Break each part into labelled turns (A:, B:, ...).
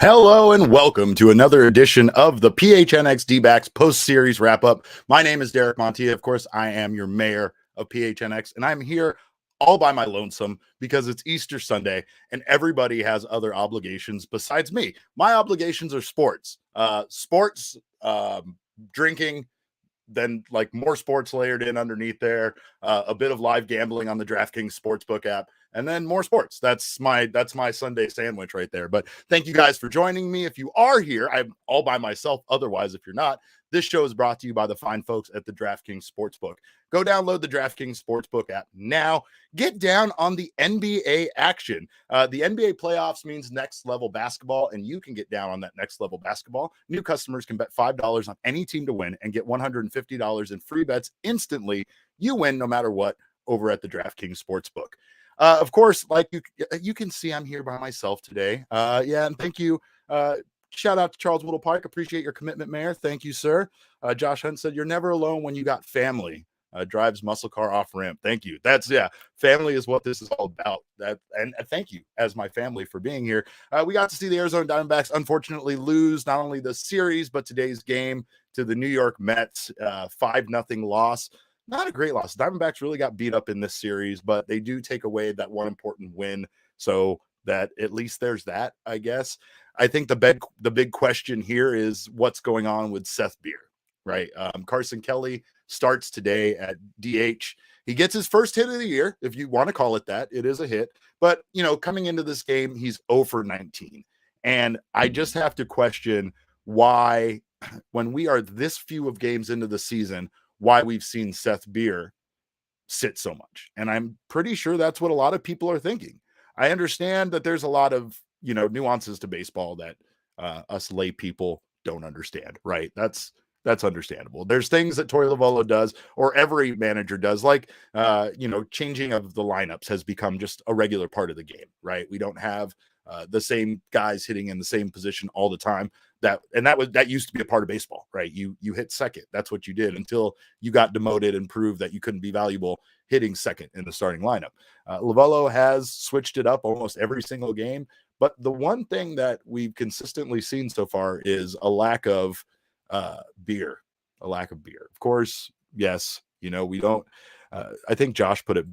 A: Hello and welcome to another edition of the PHNX D-backs post-series wrap-up. My name is Derek Montilla. Of course, I am your mayor of PHNX, and I'm here all by my lonesome because it's Easter Sunday and everybody has other obligations besides me. My obligations are sports, drinking, then like more sports layered in underneath there, a bit of live gambling on the DraftKings Sportsbook app, and then more sports. That's my Sunday sandwich right there. But thank you guys for joining me. If you are here, I'm all by myself. Otherwise, if you're not, this show is brought to you by the fine folks at the DraftKings Sportsbook. Go download the DraftKings Sportsbook app now. Get down on the NBA action. The NBA playoffs means next level basketball, and you can get down on that next level basketball. New customers can bet $5 on any team to win and get $150 in free bets instantly. You win no matter what over at the DraftKings Sportsbook. Of course, like you can see, I'm here by myself today. And thank you. Shout out to Charles Whittle Pike. Appreciate your commitment, Mayor. Thank you, sir. Josh Hunt said, "You're never alone when you got family." Drives muscle car off ramp. Thank you. Family is what this is all about. And thank you as my family for being here. We got to see the Arizona Diamondbacks unfortunately lose not only the series but today's game to the New York Mets. 5-0 loss. Not a great loss. Diamondbacks really got beat up in this series, but they do take away that one important win. So that at least there's that, I guess. I think the big question here is what's going on with Seth Beer, right? Carson Kelly starts today at DH. He gets his first hit of the year, if you want to call it that. It is a hit. But, coming into this game, he's 0 for 19. And I just have to question why, when we are this few of games into the season, why we've seen Seth Beer sit so much. And I'm pretty sure that's what a lot of people are thinking. I understand that there's a lot of, nuances to baseball that us lay people don't understand, right? That's understandable. There's things that Torey Lovullo does, or every manager does, like, changing of the lineups has become just a regular part of the game, right? We don't have the same guys hitting in the same position all the time. That used to be a part of baseball, right? You hit second. That's what you did until you got demoted and proved that you couldn't be valuable hitting second in the starting lineup. Lovullo has switched it up almost every single game. But the one thing that we've consistently seen so far is a lack of beer. Of course, yes, we don't. I think Josh put it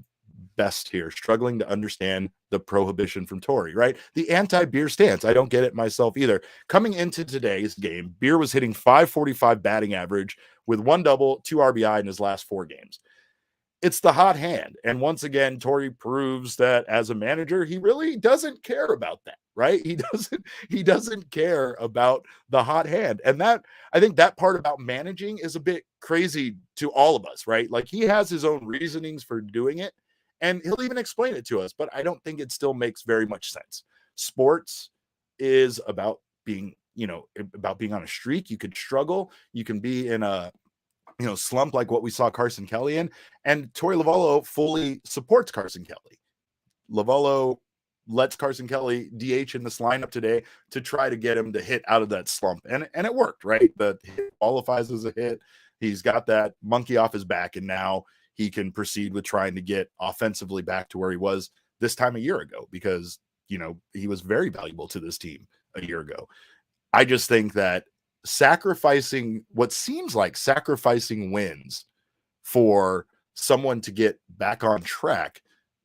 A: best here, struggling to understand the prohibition from Torey, right? The anti-beer stance. I don't get it myself either. Coming into today's game, Beer was hitting .545 batting average with 1 double, 2 RBI in his last 4 games. It's the hot hand. And once again, Torey proves that as a manager, he really doesn't care about that, right? He doesn't care about the hot hand. And that, I think that part about managing is a bit crazy to all of us, right? Like, he has his own reasonings for doing it, and he'll even explain it to us, but I don't think it still makes very much sense. Sports is about being, about being on a streak. You could struggle. You can be in a slump like what we saw Carson Kelly in, and Torey Lovullo fully supports Carson Kelly. Lovullo lets Carson Kelly DH in this lineup today to try to get him to hit out of that slump, and it worked, right? The hit qualifies as a hit. He's got that monkey off his back, and now he can proceed with trying to get offensively back to where he was this time a year ago, because he was very valuable to this team a year ago. I just think that sacrificing wins for someone to get back on track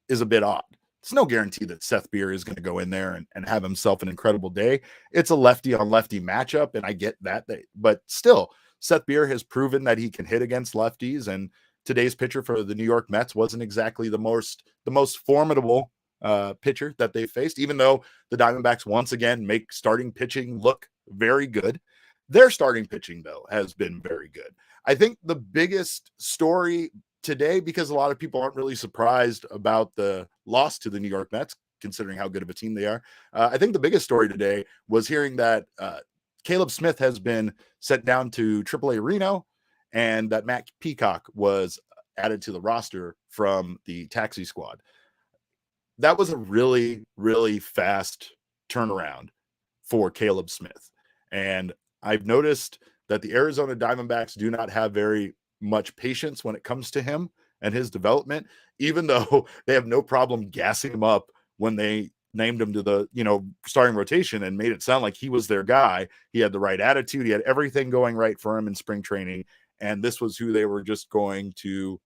A: is a bit odd. It's no guarantee that Seth Beer is going to go in there and have himself an incredible day. It's a lefty on lefty matchup, and I get that, but still, Seth Beer has proven that he can hit against lefties, and today's pitcher for the New York Mets wasn't exactly the most formidable pitcher that they faced, even though the Diamondbacks once again make starting pitching look very good. Their starting pitching, though, has been very good. I think the biggest story today, because a lot of people aren't really surprised about the loss to the New York Mets, considering how good of a team they are. I think the biggest story today was hearing that Caleb Smith has been sent down to AAA Reno, and that Matt Peacock was added to the roster from the taxi squad. That was a really, really fast turnaround for Caleb Smith. And I've noticed that the Arizona Diamondbacks do not have very much patience when it comes to him and his development, even though they have no problem gassing him up when they named him to the, starting rotation and made it sound like he was their guy. He had the right attitude. He had everything going right for him in spring training. And this was who they were just going to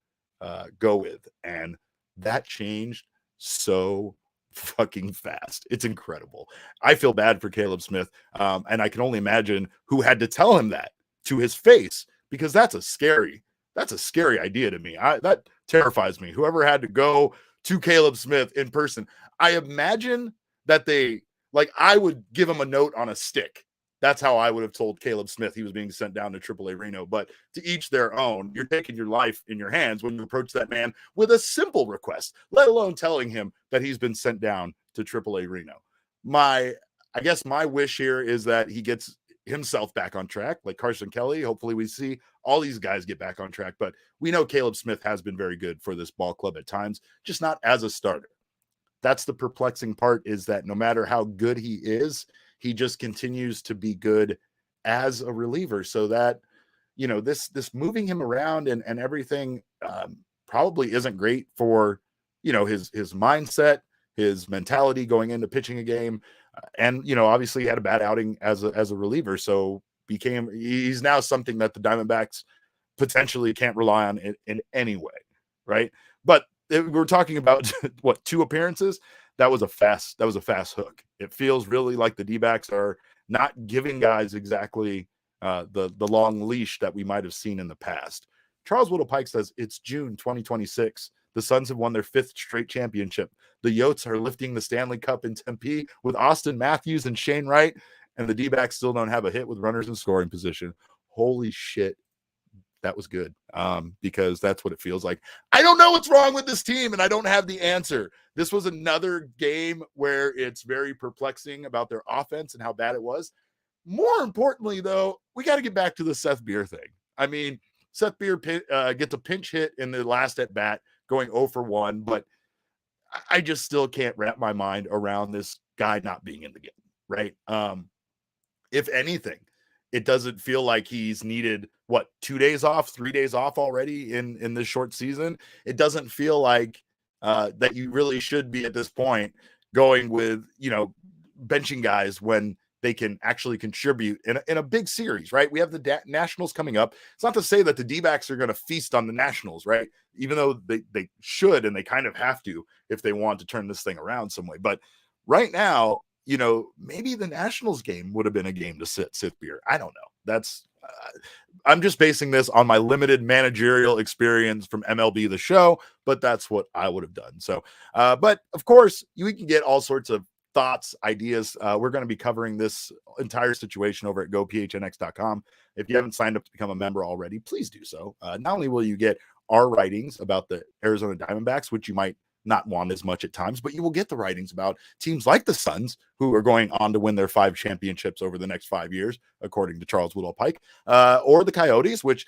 A: go with. And that changed so fucking fast. It's incredible. I feel bad for Caleb Smith. And I can only imagine who had to tell him that to his face, because that's a scary idea to me. That terrifies me. Whoever had to go to Caleb Smith in person, I imagine that I would give him a note on a stick. That's how I would have told Caleb Smith he was being sent down to AAA Reno. But to each their own. You're taking your life in your hands when you approach that man with a simple request, let alone telling him that he's been sent down to AAA Reno. I guess my wish here is that he gets himself back on track, like Carson Kelly. Hopefully we see all these guys get back on track. But we know Caleb Smith has been very good for this ball club at times, just not as a starter. That's the perplexing part, is that no matter how good he is, he just continues to be good as a reliever. So that, this moving him around and everything probably isn't great for, his mindset, his mentality going into pitching a game. And, obviously he had a bad outing as a reliever. So he's now something that the Diamondbacks potentially can't rely on in any way. Right. But we're talking about what, 2 appearances. That was a fast hook. It feels really like the D-backs are not giving guys exactly the long leash that we might have seen in the past. Charles Whittle Pike says it's June 2026. The Suns have won their 5th straight championship. The Yotes are lifting the Stanley Cup in Tempe with Austin Matthews and Shane Wright, and the D-backs still don't have a hit with runners in scoring position. Holy shit. That was good, because that's what it feels like. I don't know what's wrong with this team, and I don't have the answer. This was another game where it's very perplexing about their offense and how bad it was. More importantly, though, we got to get back to the Seth Beer thing. I mean, Seth Beer gets a pinch hit in the last at bat, going 0 for 1, but I just still can't wrap my mind around this guy not being in the game, right? If anything, it doesn't feel like he's needed 2 days off, 3 days off already in this short season. It doesn't feel like that you really should be at this point going with, benching guys when they can actually contribute in a big series, right? We have the Nationals coming up. It's not to say that the D-backs are going to feast on the Nationals, right? Even though they should, and they kind of have to if they want to turn this thing around some way. But right now, maybe the Nationals game would have been a game to sit Seth Beer. I don't know. That's I'm just basing this on my limited managerial experience from MLB The Show, but that's what I would have done. So, but of course, you can get all sorts of thoughts, ideas. We're going to be covering this entire situation over at gophnx.com. If you haven't signed up to become a member already, please do so. Not only will you get our writings about the Arizona Diamondbacks, which you might not want as much at times, but you will get the writings about teams like the Suns, who are going on to win their 5 championships over the next 5 years, according to Charles Whittle Pike, or the Coyotes, which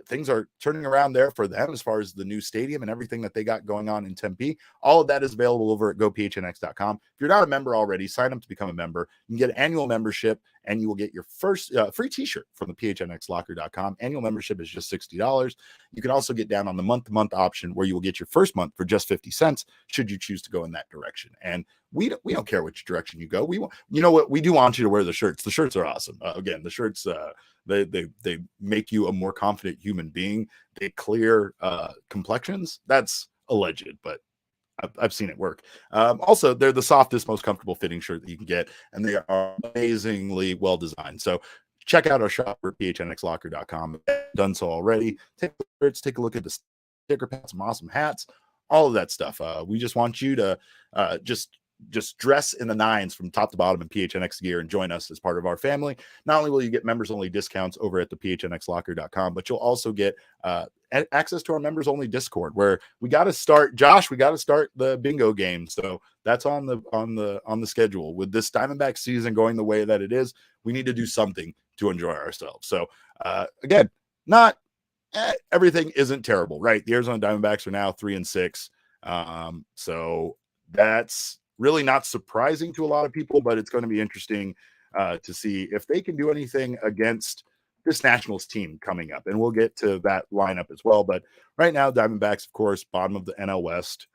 A: things are turning around there for them as far as the new stadium and everything that they got going on in Tempe. All of that is available over at gophnx.com. If you're not a member already, sign up to become a member. You can get an annual membership, and you will get your first free t-shirt from the PHNXLocker.com. Annual membership is just $60. You can also get down on the month-to-month option, where you will get your first month for just 50 cents should you choose to go in that direction. And we don't care which direction you go. You know what? We do want you to wear the shirts. The shirts are awesome. Again, the shirts, they make you a more confident human being. They clear complexions. That's alleged, but I've seen it work. Also, they're the softest, most comfortable fitting shirt that you can get, and they are amazingly well designed. So check out our shop at PHNXLocker.com. If you've done so already, take a look at the sticker packs, some awesome hats, all of that stuff. We just want you to just dress in the nines from top to bottom in PHNX gear and join us as part of our family. Not only will you get members only discounts over at the PHNXLocker.com, but you'll also get access to our members only Discord, where we got to start the bingo game. So that's on the schedule. With this Diamondback season going the way that it is, we need to do something to enjoy ourselves. So again, not everything isn't terrible, right? The Arizona Diamondbacks are now 3-6. So that's really not surprising to a lot of people, but it's going to be interesting to see if they can do anything against this Nationals team coming up. And we'll get to that lineup as well. But right now, Diamondbacks, of course, bottom of the NL West.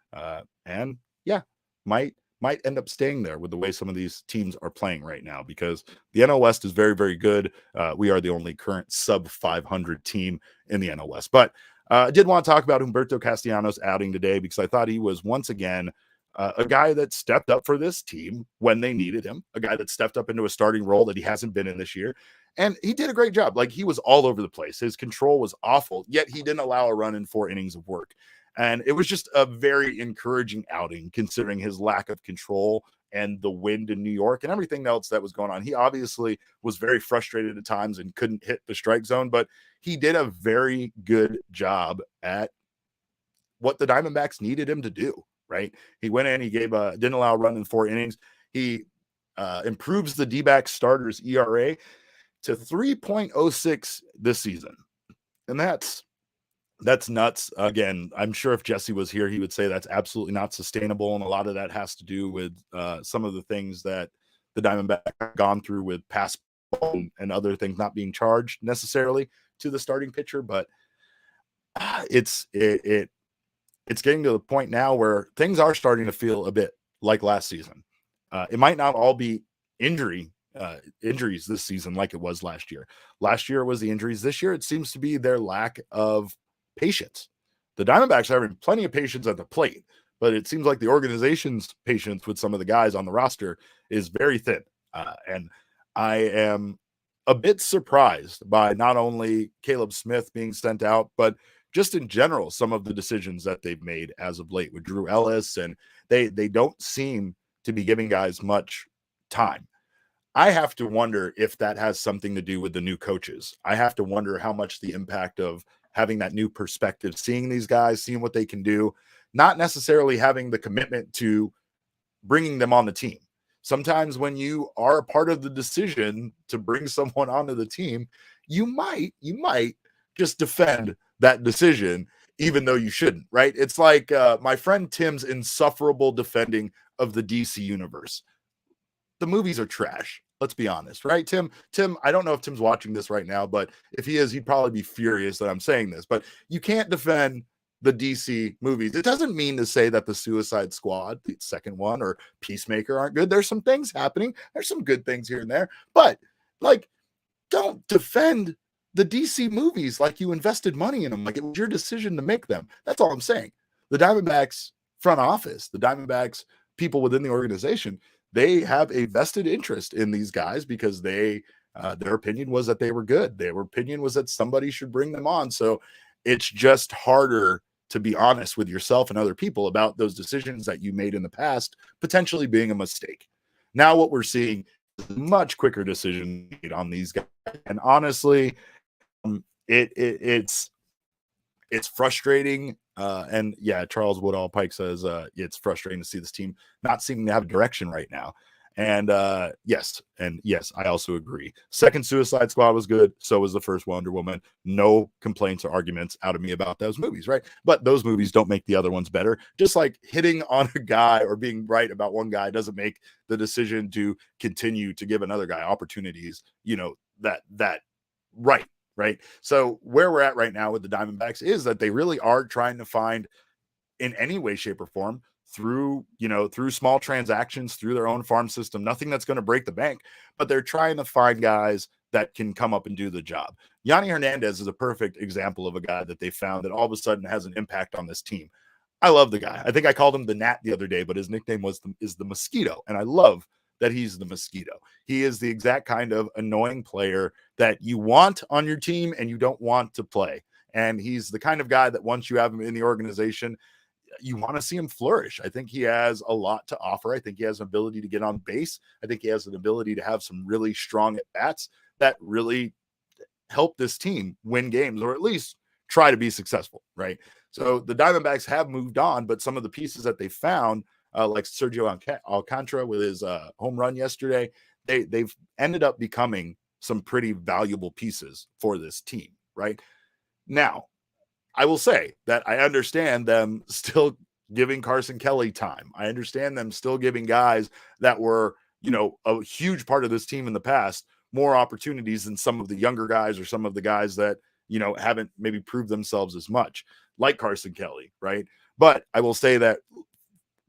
A: And yeah, might might end up staying there with the way some of these teams are playing right now, because the NL West is very, very good. We are the only current sub 500 team in the NL West. But I did want to talk about Humberto Castellanos' outing today, because I thought he was once again a guy that stepped up for this team when they needed him, a guy that stepped up into a starting role that he hasn't been in this year. And he did a great job. Like, he was all over the place. His control was awful, yet he didn't allow a run in 4 innings of work. And it was just a very encouraging outing, considering his lack of control and the wind in New York and everything else that was going on. He obviously was very frustrated at times and couldn't hit the strike zone, but he did a very good job at what the Diamondbacks needed him to do, right? He went in, he didn't allow a run in 4 innings. He improves the D-backs starters ERA to 3.06 this season. And that's nuts. Again, I'm sure if Jesse was here, he would say that's absolutely not sustainable. And a lot of that has to do with some of the things that the Diamondbacks have gone through with pass and other things not being charged necessarily to the starting pitcher. But it's getting to the point now where things are starting to feel a bit like last season. It might not all be injuries this season like it was last year. Last year was the injuries. This year, it seems to be their lack of patience. The Diamondbacks are having plenty of patience at the plate, but it seems like the organization's patience with some of the guys on the roster is very thin. And I am a bit surprised by not only Caleb Smith being sent out, but just in general, some of the decisions that they've made as of late with Drew Ellis, and they don't seem to be giving guys much time. I have to wonder if that has something to do with the new coaches. I have to wonder how much the impact of having that new perspective, seeing these guys, seeing what they can do, not necessarily having the commitment to bringing them on the team. Sometimes when you are a part of the decision to bring someone onto the team, you might just defend that decision, even though you shouldn't, right? It's like my friend Tim's insufferable defending of the DC universe. The movies are trash. Let's be honest, right? Tim, I don't know if Tim's watching this right now, but if he is, he'd probably be furious that I'm saying this, but you can't defend the DC movies. It doesn't mean to say that the Suicide Squad, the second one, or Peacemaker aren't good. There's some things happening. There's some good things here and there, but like, don't defend the DC movies like you invested money in them, like it was your decision to make them. That's all I'm saying. The Diamondbacks front office, the Diamondbacks people within the organization, they have a vested interest in these guys because their opinion was that they were good. Their opinion was that somebody should bring them on. So it's just harder to be honest with yourself and other people about those decisions that you made in the past, potentially being a mistake. Now what we're seeing is a much quicker decision made on these guys. And honestly, it's frustrating. And yeah, Charles Woodall Pike says it's frustrating to see this team not seeming to have a direction right now. And yes, I also agree. Second Suicide Squad was good. So was the first Wonder Woman. No complaints or arguments out of me about those movies, right? But those movies don't make the other ones better. Just like hitting on a guy or being right about one guy doesn't make the decision to continue to give another guy opportunities, that right. So where we're at right now with the Diamondbacks is that they really are trying to find, in any way, shape, or form, through small transactions, through their own farm system, nothing that's going to break the bank, but they're trying to find guys that can come up and do the job. Yanni Hernandez is a perfect example of a guy that they found that all of a sudden has an impact on this team. I love the guy. I think I called him the Gnat the other day, but his nickname is the Mosquito, and I love that he's the Mosquito. He is the exact kind of annoying player that you want on your team and you don't want to play. And he's the kind of guy that once you have him in the organization, you want to see him flourish. I think he has a lot to offer. I think he has an ability to get on base. I think he has an ability to have some really strong at-bats that really help this team win games, or at least try to be successful, right? So the Diamondbacks have moved on, but some of the pieces that they found, like Sergio Alcantara with his home run yesterday, they've ended up becoming some pretty valuable pieces for this team, right? Now, I will say that I understand them still giving Carson Kelly time. I understand them still giving guys that were, a huge part of this team in the past more opportunities than some of the younger guys or some of the guys that, haven't maybe proved themselves as much, like Carson Kelly, right? But I will say that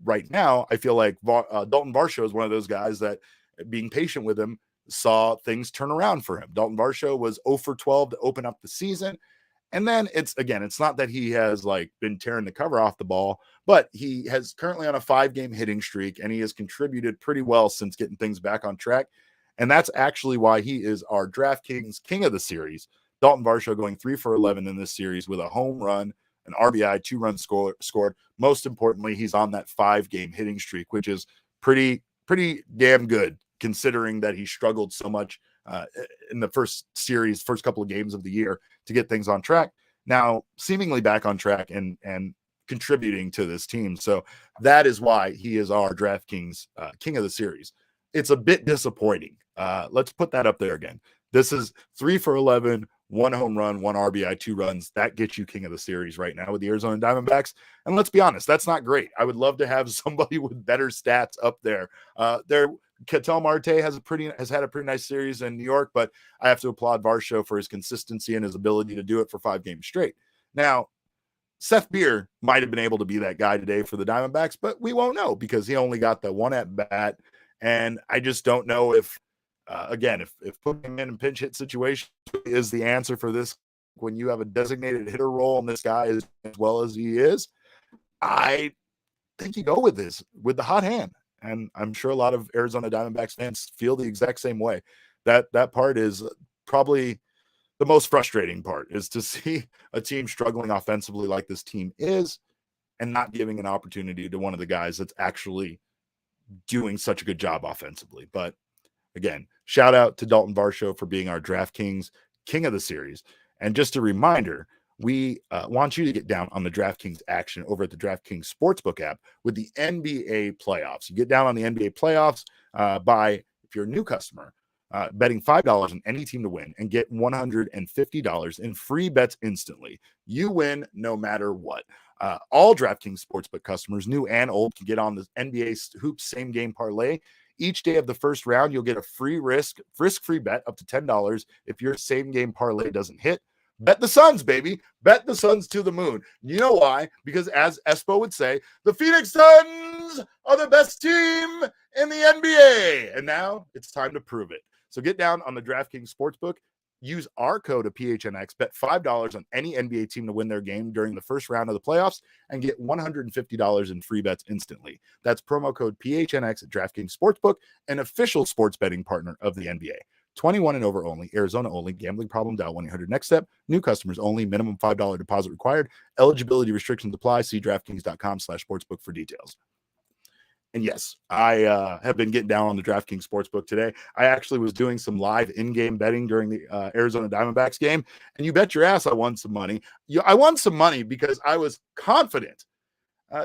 A: right now, I feel like Dalton Varsho is one of those guys that, being patient with him, saw things turn around for him. Dalton Varsho was 0 for 12 to open up the season. And then it's not that he has like been tearing the cover off the ball, but he has currently on a 5-game hitting streak, and he has contributed pretty well since getting things back on track. And that's actually why he is our DraftKings king of the series. Dalton Varsho going 3 for 11 in this series with a home run, an RBI, 2 runs scored. Most importantly, he's on that 5-game hitting streak, which is pretty damn good considering that he struggled so much in the first couple of games of the year to get things on track. Now, seemingly back on track and contributing to this team. So that is why he is our DraftKings king of the series. It's a bit disappointing. Let's put that up there again. This is 3 for 11, 1 home run, 1 RBI, 2 runs. That gets you king of the series right now with the Arizona Diamondbacks. And let's be honest, that's not great. I would love to have somebody with better stats up there. Ketel Marte has had a pretty nice series in New York, but I have to applaud Varsho for his consistency and his ability to do it for 5 games straight. Now, Seth Beer might have been able to be that guy today for the Diamondbacks, but we won't know because he only got the 1 at bat. And I just don't know if, again, if putting him in pinch hit situations is the answer for this when you have a designated hitter role and this guy is as well as he is. I think you go with the hot hand. And I'm sure a lot of Arizona Diamondbacks fans feel the exact same way. That part is probably the most frustrating part, is to see a team struggling offensively like this team is and not giving an opportunity to one of the guys that's actually doing such a good job offensively. But again, shout out to Dalton Varsho for being our DraftKings king of the series. And just a reminder, we want you to get down on the DraftKings action over at the DraftKings Sportsbook app with the NBA playoffs. You get down on the NBA playoffs if you're a new customer, betting $5 on any team to win and get $150 in free bets instantly. You win no matter what. All DraftKings Sportsbook customers, new and old, can get on the NBA Hoops Same Game Parlay. Each day of the first round, you'll get a free risk-free bet up to $10 if your same game parlay doesn't hit. Bet the Suns, baby. Bet the Suns to the moon. You know why? Because as Espo would say, the Phoenix Suns are the best team in the NBA. And now it's time to prove it. So get down on the DraftKings Sportsbook. Use our code of PHNX. Bet $5 on any NBA team to win their game during the first round of the playoffs and get $150 in free bets instantly. That's promo code PHNX at DraftKings Sportsbook, an official sports betting partner of the NBA. 21 and over only. Arizona only. Gambling problem? Dial 1-800-NEXT-STEP. New customers only. Minimum $5 deposit required. Eligibility restrictions apply. See DraftKings.com/sportsbook for details. And yes, I have been getting down on the DraftKings Sportsbook today. I actually was doing some live in-game betting during the Arizona Diamondbacks game, and you bet your ass I won some money. I won some money because I was confident.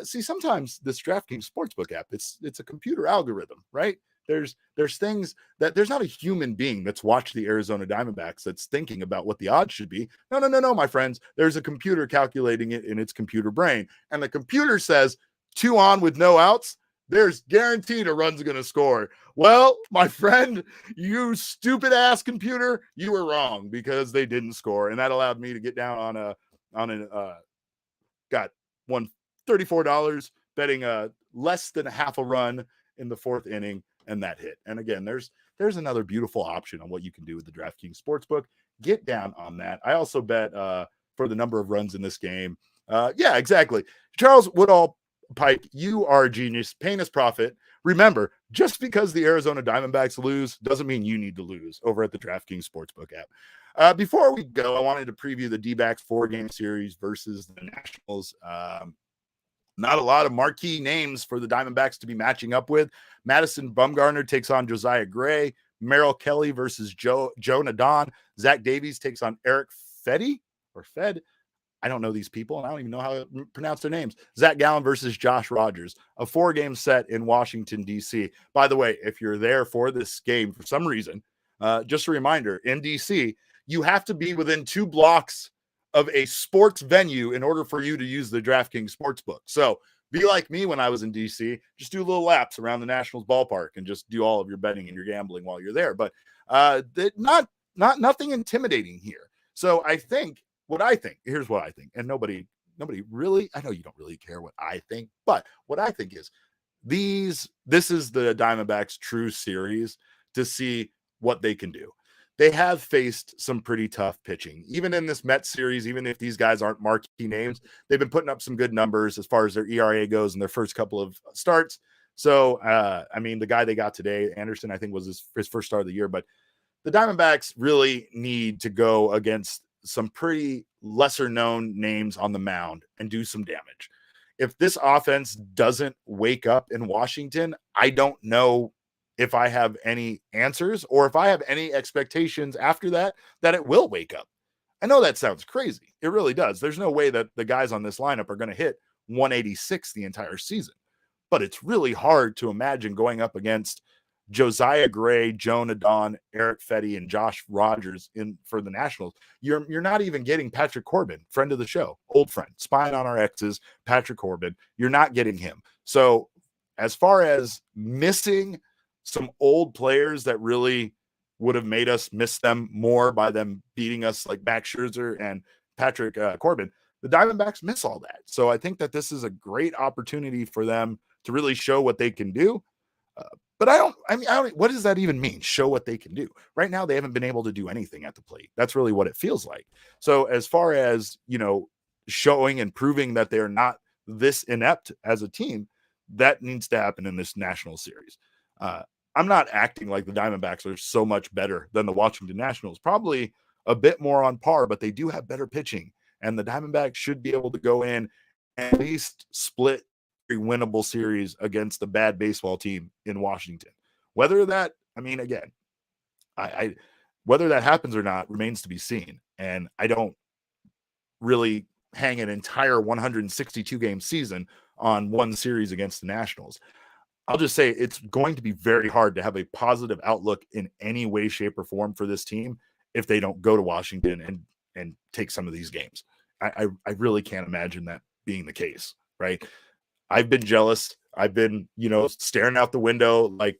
A: See, sometimes this DraftKings Sportsbook app, it's a computer algorithm, right? There's things that there's not a human being that's watched the Arizona Diamondbacks that's thinking about what the odds should be. No, my friends. There's a computer calculating it in its computer brain. And the computer says 2 on with no outs. There's guaranteed a run's going to score. Well, my friend, you stupid ass computer, you were wrong because they didn't score. And that allowed me to get down got won $34 betting less than a half a run in the 4th inning. And that hit. And again, there's another beautiful option on what you can do with the DraftKings Sportsbook. Get down on that. I also bet for the number of runs in this game. Yeah, exactly. Charles Woodall Pike, you are a genius. Paying us profit. Remember, just because the Arizona Diamondbacks lose doesn't mean you need to lose over at the DraftKings Sportsbook app. Before we go, I wanted to preview the D-backs 4-game series versus the Nationals. Not a lot of marquee names for the Diamondbacks to be matching up with. Madison Bumgarner takes on Josiah Gray. Merrill Kelly versus Joe Nadon. Zach Davies takes on Eric Fed. I don't know these people, and I don't even know how to pronounce their names. Zach Gallen versus Josh Rogers. A 4-game set in Washington, D.C. By the way, if you're there for this game for some reason, just a reminder, in D.C., you have to be within 2 blocks of a sports venue in order for you to use the DraftKings Sportsbook. So be like me when I was in DC, just do little laps around the Nationals ballpark and just do all of your betting and your gambling while you're there. But nothing intimidating here. So here's what I think. And nobody really, I know you don't really care what I think, but what I think is this is the Diamondbacks' true series to see what they can do. They have faced some pretty tough pitching. Even in this Mets series, even if these guys aren't marquee names, they've been putting up some good numbers as far as their ERA goes in their first couple of starts. So, I mean, the guy they got today, Anderson, I think was his first start of the year, but the Diamondbacks really need to go against some pretty lesser known names on the mound and do some damage. If this offense doesn't wake up in Washington, I don't know if I have any answers or if I have any expectations after that it will wake up. I know that sounds crazy. It really does. There's no way that the guys on this lineup are going to hit 186 the entire season. But it's really hard to imagine going up against Josiah Gray, Joan Adon, Eric Fetty, and Josh Rogers for the Nationals. You're not even getting Patrick Corbin, friend of the show, old friend, spying on our exes, Patrick Corbin. You're not getting him. So as far as missing some old players that really would have made us miss them more by them beating us, like Max Scherzer and Patrick Corbin, the Diamondbacks miss all that. So I think that this is a great opportunity for them to really show what they can do. But what does that even mean? Show what they can do. Right now, they haven't been able to do anything at the plate. That's really what it feels like. So as far as, showing and proving that they're not this inept as a team, that needs to happen in this national series. I'm not acting like the Diamondbacks are so much better than the Washington Nationals, probably a bit more on par, but they do have better pitching. And the Diamondbacks should be able to go in and at least split winnable series against the bad baseball team in Washington. Whether that, again, whether that happens or not remains to be seen. And I don't really hang an entire 162 game season on one series against the Nationals. I'll just say it's going to be very hard to have a positive outlook in any way, shape, or form for this team if they don't go to Washington and take some of these games. I really can't imagine that being the case, right? I've been jealous. I've been, staring out the window like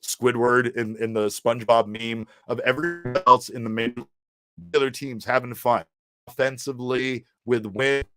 A: Squidward in the SpongeBob meme of everyone else in the other teams having fun offensively with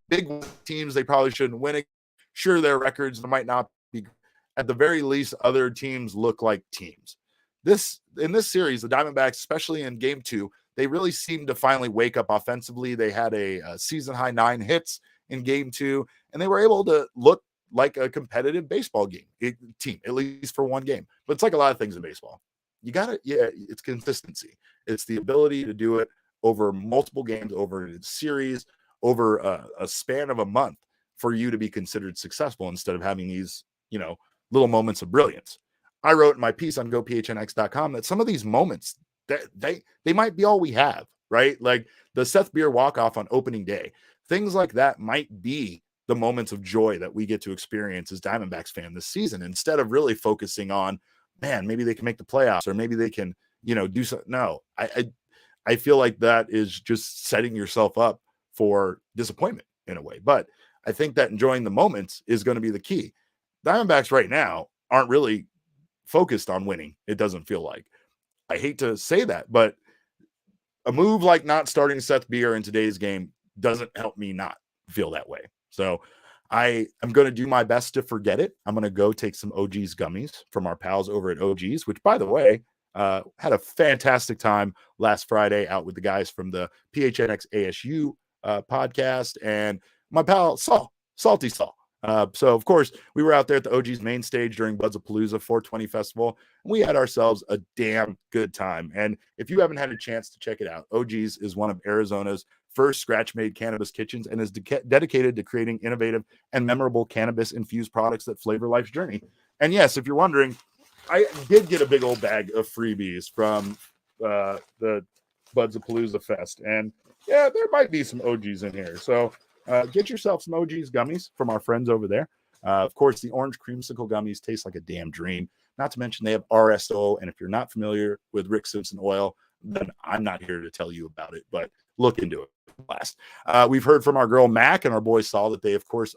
A: big teams. They probably shouldn't win it. Sure, their records might not be. At the very least, other teams look like teams. In this series, the Diamondbacks, especially in Game 2, they really seemed to finally wake up offensively. They had a season-high 9 hits in Game 2, and they were able to look like a competitive baseball team, at least for one game. But it's like a lot of things in baseball. It's consistency. It's the ability to do it over multiple games, over a series, over a span of a month for you to be considered successful instead of having these, little moments of brilliance. I wrote in my piece on gophnx.com that some of these moments that they might be all we have, right? Like the Seth Beer walk-off on opening day. Things like that might be the moments of joy that we get to experience as Diamondbacks fan this season, instead of really focusing on, man, maybe they can make the playoffs or maybe they can, do something. No, I feel like that is just setting yourself up for disappointment in a way. But I think that enjoying the moments is going to be the key. Diamondbacks right now aren't really focused on winning. It doesn't feel like. I hate to say that, but a move like not starting Seth Beer in today's game doesn't help me not feel that way. So I am going to do my best to forget it. I'm going to go take some OG's gummies from our pals over at OG's, which, by the way, had a fantastic time last Friday out with the guys from the PHNX ASU podcast and my pal Salty Saul. So, of course, we were out there at the OG's main stage during Buds of Palooza 420 Festival, and we had ourselves a damn good time. And if you haven't had a chance to check it out, OG's is one of Arizona's first scratch-made cannabis kitchens and is dedicated to creating innovative and memorable cannabis-infused products that flavor life's journey. And yes, if you're wondering, I did get a big old bag of freebies from the Buds of Palooza Fest. And yeah, there might be some OGs in here. So get yourself some OG's gummies from our friends over there. Of course, the orange creamsicle gummies taste like a damn dream. Not to mention they have RSO. And if you're not familiar with Rick Simpson oil, then I'm not here to tell you about it. But look into it. Blast. We've heard from our girl Mac and our boy Saul that they, of course,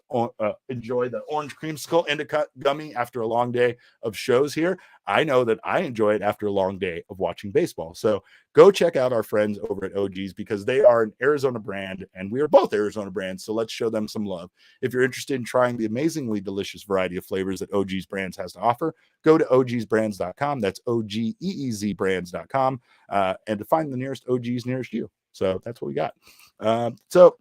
A: enjoy the orange creamsicle indica gummy after a long day of shows here. I know that I enjoy it after a long day of watching baseball. So go check out our friends over at OG's because they are an Arizona brand and we are both Arizona brands. So let's show them some love. If you're interested in trying the amazingly delicious variety of flavors that OG's Brands has to offer, go to ogsbrands.com. That's OGEEZ brands.com and to find the nearest OG's nearest you. So that's what we got. So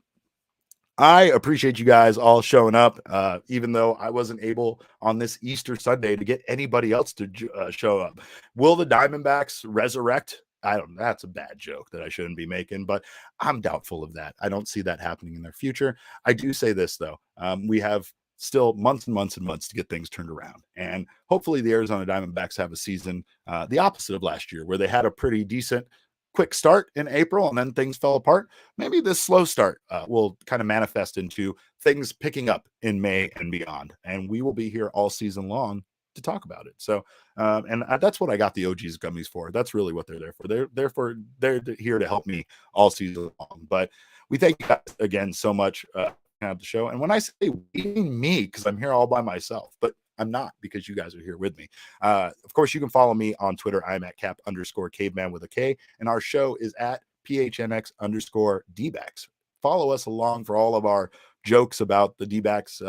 A: I appreciate you guys all showing up, even though I wasn't able on this Easter Sunday to get anybody else to show up. Will the Diamondbacks resurrect? I don't know. That's a bad joke that I shouldn't be making, but I'm doubtful of that. I don't see that happening in their future. I do say this, though. We have still months and months and months to get things turned around. And hopefully the Arizona Diamondbacks have a season the opposite of last year, where they had a pretty decent quick start in April and then things fell apart. Maybe this slow start will kind of manifest into things picking up in May and beyond. And we will be here all season long to talk about it. So, and that's what I got the OG's gummies for. That's really what they're there for. They're here to help me all season long. But we thank you guys again so much at the show. And when I say me, because I'm here all by myself, but I'm not, because you guys are here with me. Of course, you can follow me on Twitter. I'm at cap_caveman with a K. And our show is at PHNX_D-backs. Follow us along for all of our jokes about the D-backs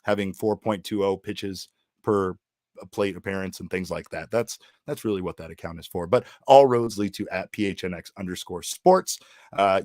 A: having 4.20 pitches per plate appearance and things like that. That's really what that account is for. But all roads lead to at PHNX_sports.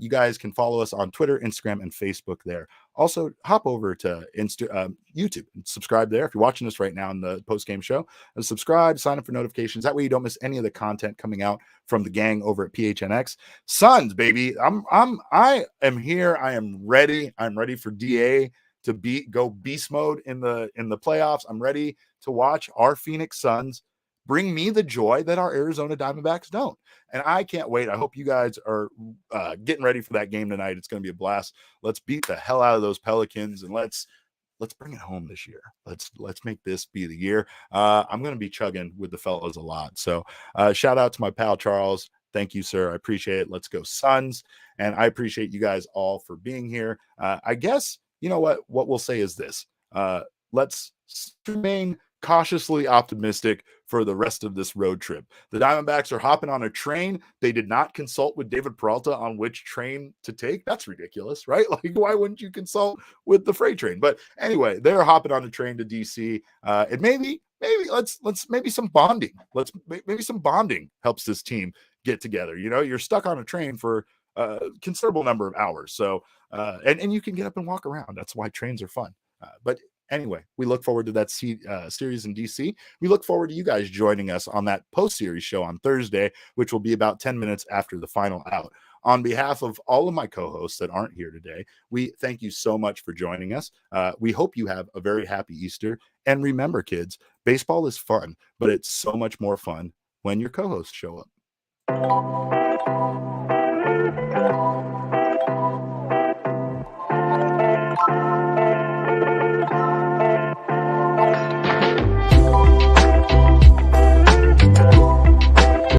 A: You guys can follow us on Twitter, Instagram, and Facebook there. Also, hop over to YouTube and subscribe there. If you're watching this right now in the post-game show, subscribe, sign up for notifications. That way you don't miss any of the content coming out from the gang over at PHNX. Suns, baby. I am here. I am ready. I'm ready for DA to go beast mode in the playoffs. I'm ready to watch our Phoenix Suns bring me the joy that our Arizona Diamondbacks don't. And I can't wait. I hope you guys are getting ready for that game tonight. It's going to be a blast. Let's beat the hell out of those Pelicans and let's bring it home this year. Let's make this be the year. I'm going to be chugging with the fellas a lot. So shout out to my pal Charles. Thank you, sir. I appreciate it. Let's go Suns. And I appreciate you guys all for being here. I guess, you know what we'll say is this. Let's remain cautiously optimistic for the rest of this road trip. The Diamondbacks are hopping on a train. They did not consult with David Peralta on which train to take. That's ridiculous, right? Like, why wouldn't you consult with the freight train? But anyway, they're hopping on a train to DC. And maybe some bonding. Maybe some bonding helps this team get together. You know, you're stuck on a train for a considerable number of hours. So, and you can get up and walk around. That's why trains are fun. But anyway, we look forward to that series in DC. We look forward to you guys joining us on that post-series show on Thursday, which will be about 10 minutes after the final out. On behalf of all of my co-hosts that aren't here today, we thank you so much for joining us. We hope you have a very happy Easter. And remember, kids, baseball is fun, but it's so much more fun when your co-hosts show up.